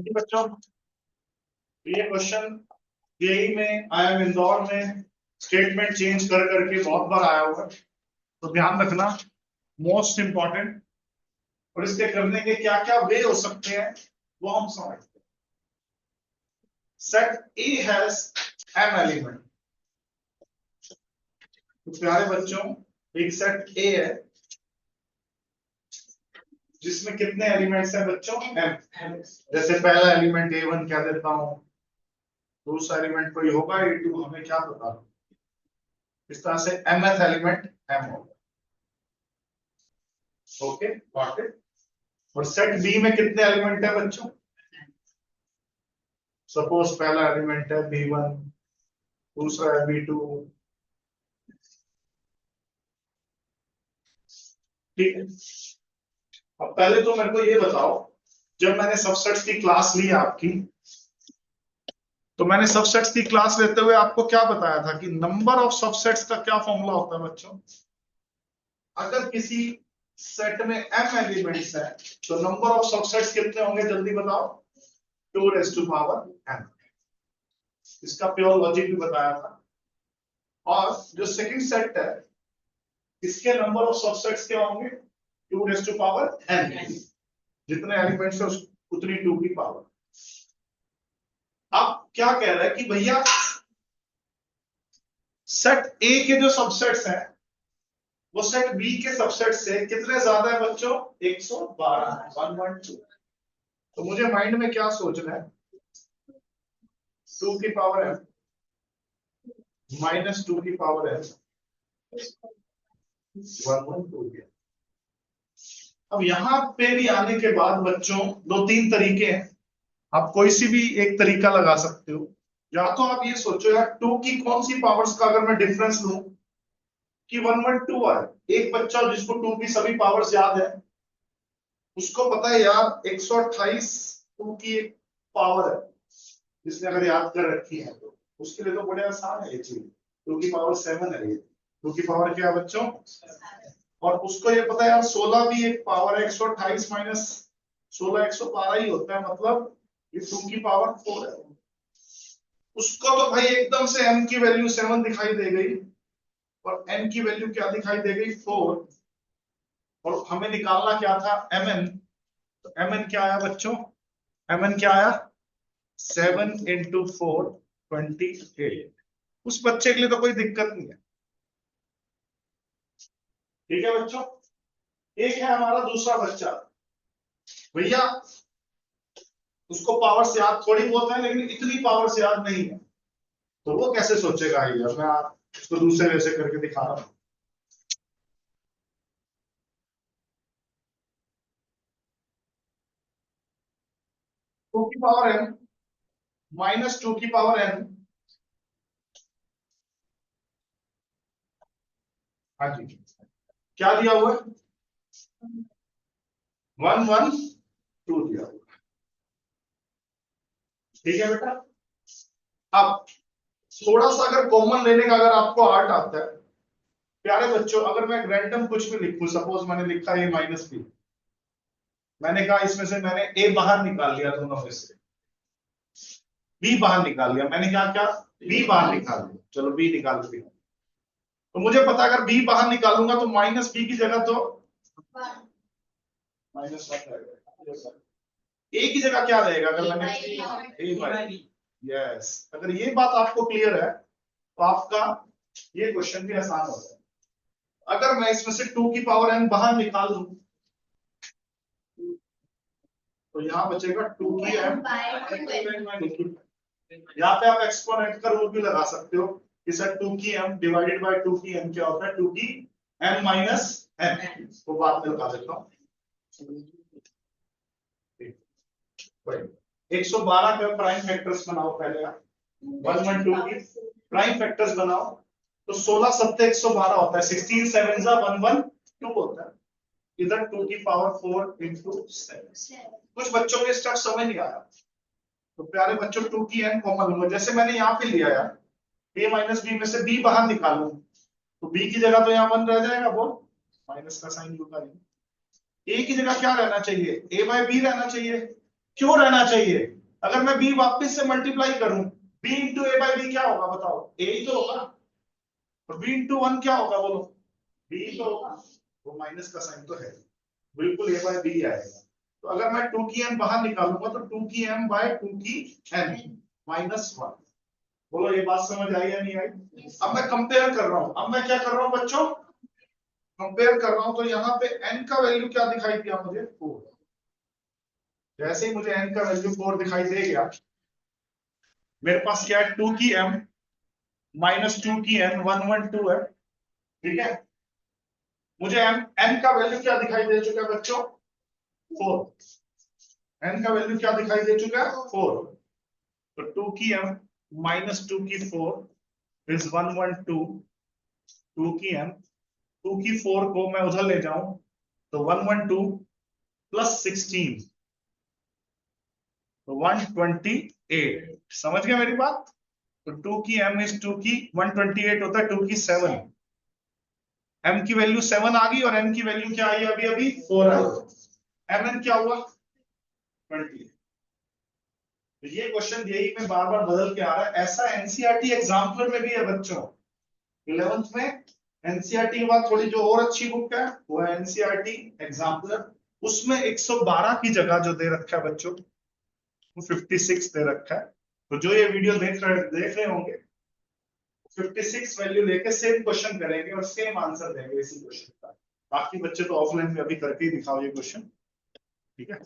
जी बच्चों, ये question JEE में, आईएम इंदौर में स्टेटमेंट चेंज कर करके बहुत बार आया हुआ है, तो ध्यान रखना, मोस्ट इंपॉर्टेंट। और इसके करने के क्या क्या वे हो सकते हैं वो हम समझते हैं। Set A has M element. तो प्यारे बच्चों, एक सेट ए है जिसमें कितने एलिमेंट्स हैं बच्चों? एम। जैसे पहला एलिमेंट A1 क्या देता हूं, दूसरा एलिमेंट कोई होगा A2, हमें क्या पता। इस तरह से mth एलिमेंट m होगा। Okay, got it. और सेट बी में कितने एलिमेंट है बच्चों? सपोज पहला एलिमेंट है B1, दूसरा है B2। ठीक है, अब पहले तो मेरे को ये बताओ, जब मैंने सबसेट्स की क्लास ली आपकी, तो मैंने सबसेट्स की क्लास लेते हुए आपको क्या बताया था कि नंबर ऑफ सबसेट्स का क्या फॉर्मूला होता है बच्चों? अगर किसी सेट में m एलिमेंट्स है तो नंबर ऑफ सबसेट्स कितने होंगे, जल्दी बताओ। 2⁻n। इसका प्योर लॉजिक भी बताया था। और जो सेकंड सेट है, इसके नंबर ऑफ सबसेट्स क्या होंगे? 2⁻n। जितने एलिमेंट्स है उतनी 2 की पावर। अब क्या कह रहा है कि भैया सेट ए के जो सबसेट्स हैं वो सेट बी के सबसेट से कितने ज्यादा है बच्चों? 112, 112। तो मुझे माइंड में क्या सोचना है? 2 की पावर m माइनस 2 की पावर m 112। अब यहां पे भी आने के बाद बच्चों दो तीन तरीके हैं, आप कोई सी भी एक तरीका लगा सकते हो। या तो आप ये सोचो यार 2 की कौन सी पावर्स का अगर मैं डिफरेंस लूं कि 112 आए। एक बच्चा जिसको 2 की सभी पावर्स याद है, उसको पता है यार 128 2 की एक पावर है, जिसने अगर याद कर रखी है तो उसके लिए तो बड़े आसान है ये चीज। 2 की पावर 7 है ये। 2 की पावर क्या है बच्चों? और उसको ये पता है यार 16 भी एक पावर है, 128 माइनस 16 112 ही होता है, मतलब ये 2 की पावर 4 है। उसको तो भाई एकदम से m की वैल्यू 7 दिखाई दे गई और n की वैल्यू क्या दिखाई दे गई? 4। और हमें निकालना क्या था? mn। तो mn क्या आया बच्चों? mn क्या आया? 7 इंटू 4 28। उस बच्चे के लिए तो कोई दिक्कत नहीं है। ठीक है बच्चों। एक है हमारा दूसरा बच्चा, भैया उसको पावर से याद थोड़ी बहुत है लेकिन इतनी पावर से याद नहीं है, तो वो कैसे सोचेगा? ये मैं इसको दूसरे वैसे करके दिखा रहा हूं। 2 की पावर n माइनस 2 की पावर n। हाँ जी, क्या दिया हुआ है? 112 दिया हुआ। ठीक है बेटा। अब थोड़ा सा अगर कॉमन लेने का अगर आपको आर्ट आता है, प्यारे बच्चों, अगर मैं रैंडम कुछ भी लिखूं, सपोज मैंने लिखा a माइनस बी, मैंने कहा इसमें से मैंने a बाहर निकाल लिया, दोनों में से b बाहर निकाल लिया। मैंने क्या क्या? b बाहर निकाल लिया। चलो b निकाल दिया। तो मुझे पता है अगर b बाहर निकालूंगा तो माइनस b की जगह तो माइनस 1 रहेगा। a की जगह क्या रहेगा अगर मैंने a बाई? यस, अगर ये बात आपको क्लियर है तो आपका ये क्वेश्चन भी आसान हो जाए। अगर मैं इसमें से 2 की पावर n बाहर निकाल दूं तो यहां बचेगा 2 की m। यहाँ पे आप एक्सपोनेंट का रूल भी लगा सकते हो कि सर 2 की m डिवाइडेड बाय 2 की m क्या होता है? 2 की m माइनस n। वो बात में लगा देता हूँ। 112 का प्राइम फैक्टर्स बनाओ पहले आप। 112 की प्राइम फैक्टर्स बनाओ तो 16 सत्ते 112 होता है, 16 7 112 होता है। इधर 2 की पावर 4 इंटू 7। कुछ बच्चों को स्टेप समझ नहीं आया, तो प्यारे बच्चों 2 की n कॉमन लूंगा। जैसे मैंने यहाँ पे लिया यार a माइनस बी में से b बाहर निकालू तो b की जगह तो यहाँ 1 रह जाएगा, वो माइनस का साइन लूंगा। a की जगह क्या रहना चाहिए? a बाय b रहना चाहिए। क्यों रहना चाहिए? अगर मैं b वापस से मल्टीप्लाई करूं, b into A by B क्या होगा बताओ? a ही तो होगा। और b इंटू वन क्या होगा बोलो? b ही तो होगा। वो माइनस का साइन तो है, बिल्कुल a बाई बी आएगा। तो अगर मैं 2 की m बाहर निकालूंगा तो 2 की m बाय 2 की n माइनस वन। बोलो ये बात समझ आई या नहीं आई? अब मैं कंपेयर कर रहा हूं, अब मैं क्या कर रहा हूं बच्चों? कंपेयर कर रहा हूं। तो यहाँ पे n का वैल्यू क्या दिखाई दिया मुझे? 4। जैसे ही मुझे n का वैल्यू 4 दिखाई दे गया, मेरे पास क्या है? 2 की m माइनस 2 की n 112 है, ठीक है। मुझे n का वैल्यू क्या दिखाई दे चुका है बच्चों? 4। n का वैल्यू क्या दिखाई दे चुका है? 4। तो 2 की m माइनस 2 की 4 इज 112। 2 की m, 2 की 4 को मैं उधर ले जाऊं तो 112 प्लस 16 तो 128। समझ गए मेरी बात? तो 2 की m इज 2 की 128 होता है 2 की 7। m की वैल्यू 7 आ गई और n की वैल्यू क्या आई? अभी अभी 4 आई। mn क्या हुआ? 20। तो ये क्वेश्चन यही में बार बार बदल के आ रहा है। ऐसा एनसीईआरटी एग्जाम्पलर में भी है बच्चों। 11th में एनसीईआरटी के बाद थोड़ी जो और अच्छी बुक है वो है एनसीईआरटी एग्जाम्पलर। उसमें 112 की जगह जो दे रखा है बच्चों, वो 56 दे रखा है। तो जो ये वीडियो देख रहे होंगे 56 वैल्यू लेके सेम क्वेश्चन करेंगे और सेम आंसर देंगे इसी क्वेश्चन का। बाकी बच्चे तो ऑफलाइन में अभी करके ही दिखाओ ये क्वेश्चन, ठीक है।